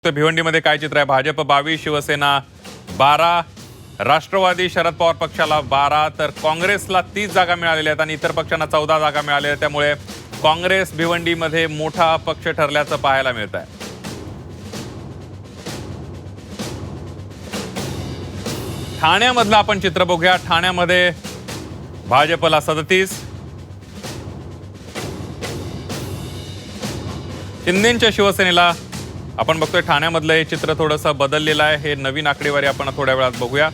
तर भिवंडीमध्ये काय चित्र आहे? भाजप 22, शिवसेना 12, राष्ट्रवादी शरद पवार पक्षाला 12, तर काँग्रेसला 30 जागा मिळालेल्या आहेत आणि इतर पक्षांना 14 जागा मिळालेल्या आहेत. त्यामुळे काँग्रेस भिवंडीमध्ये मोठा पक्ष ठरल्याचं पाहायला मिळत आहे. ठाण्यामधलं आपण चित्र बघूया. ठाण्यामध्ये भाजपला 37, शिंदेच्या शिवसेनेला आपण बघतोय ठाण्यामधलं हे चित्र थोडंसं बदललेलं आहे. हे नवीन आकडेवारी आपण थोड्या वेळात बघूया.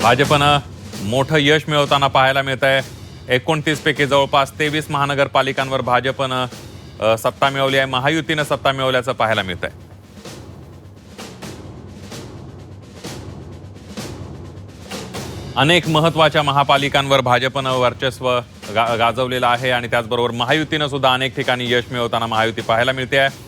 भाजपनं मोठं यश मिळवताना पाहायला मिळत आहे. 29 पैकी जवळपास 23 महानगरपालिकांवर भाजपनं सत्ता मिळवली आहे. महायुतीनं सत्ता मिळवल्याचं पाहायला मिळत आहे. अनेक महत्त्वाच्या महापालिकांवर भाजपनं वर्चस्व गाजवलेलं आहे आणि त्याचबरोबर महायुतीनं सुद्धा अनेक ठिकाणी यश मिळवताना महायुती पाहायला मिळते आहे.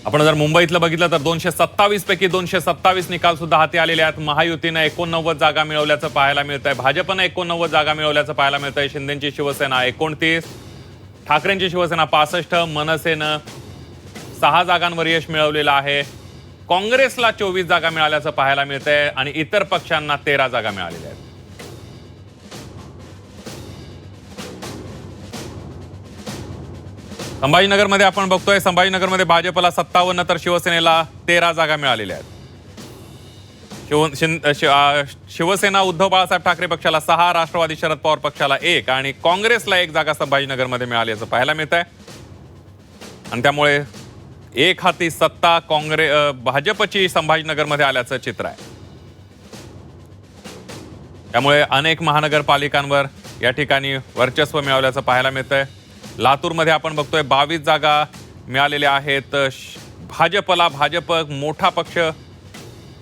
आपण जर मुंबईतलं बघितलं तर 227 पैकी 227 निकाल सुद्धा हाती आलेले आहेत. महायुतीनं 89 जागा मिळवल्याचं पाहायला मिळत आहे. भाजपनं 89 जागा मिळवल्याचं पाहायला मिळत आहे. शिंदेची शिवसेना 29, ठाकरेंची शिवसेना 65, मनसेनं 6 जागांवर यश मिळवलेलं आहे. काँग्रेसला 24 जागा मिळाल्याचं पाहायला मिळत आहे आणि इतर पक्षांना 13 जागा मिळालेल्या आहेत. संभाजीनगरमध्ये आपण बघतोय, संभाजीनगरमध्ये भाजपला 57 तर शिवसेनेला 13 जागा मिळालेल्या आहेत. शिवसेना उद्धव बाळासाहेब ठाकरे पक्षाला 6, राष्ट्रवादी शरद पवार पक्षाला 1 आणि काँग्रेसला 1 जागा संभाजीनगरमध्ये मिळाली असं पाहायला मिळत आहे. आणि त्यामुळे एक हाती सत्ता भाजपची संभाजीनगरमध्ये आल्याचं चित्र आहे. त्यामुळे अनेक महानगरपालिकांवर या ठिकाणी वर्चस्व मिळवल्याचं पाहायला मिळत आहे. लातूरमध्ये आपण बघतोय 22 जागा मिळालेल्या आहेत. भाजप मोठा पक्ष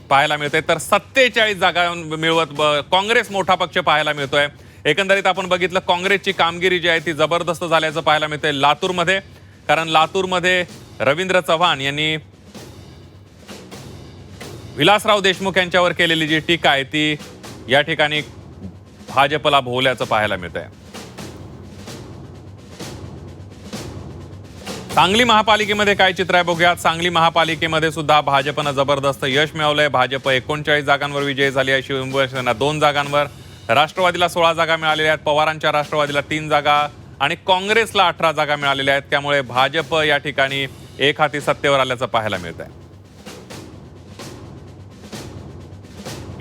पाहायला मिळतोय, तर 47 जागा मिळवत काँग्रेस मोठा पक्ष पाहायला मिळतोय. एकंदरीत आपण बघितलं काँग्रेसची कामगिरी जी आहे ती जबरदस्त झाल्याचं पाहायला मिळतंय लातूरमध्ये. कारण लातूरमध्ये रवींद्र चव्हाण यांनी विलासराव देशमुख यांच्यावर केलेली जी टीका आहे ती या ठिकाणी भाजपला भोवल्याचं पाहायला मिळतंय. सांगली महापालिकेमध्ये काय चित्र आहे बघूया. सांगली महापालिकेमध्ये सुद्धा भाजपनं जबरदस्त यश मिळवलंय. भाजप 39 जागांवर विजयी झाली आहे. शिवसेना 2 जागांवर, राष्ट्रवादीला 16 जागा मिळालेल्या आहेत. पवारांच्या राष्ट्रवादीला 3 जागा आणि काँग्रेसला 18 जागा मिळालेल्या आहेत. त्यामुळे भाजप या ठिकाणी एक हाती सत्तेवर आल्याचं पाहायला मिळत आहे.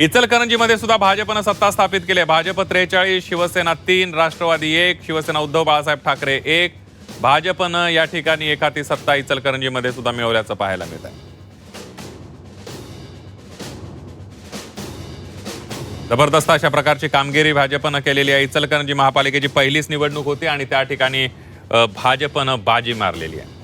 इचलकरंजीमध्ये सुद्धा भाजपनं सत्ता स्थापित केली आहे. भाजप 43, शिवसेना 3, राष्ट्रवादी 1, शिवसेना उद्धव बाळासाहेब ठाकरे 1. भाजपनं या ठिकाणी एक हाती सत्ता इचलकरंजीमध्ये सुद्धा मिळवल्याचं पाहायला मिळत आहे. जबरदस्त अशा प्रकारची कामगिरी भाजपनं केलेली आहे. इचलकरंजी महापालिकेची पहिलीच निवडणूक होती आणि त्या ठिकाणी भाजपनं बाजी मारलेली आहे.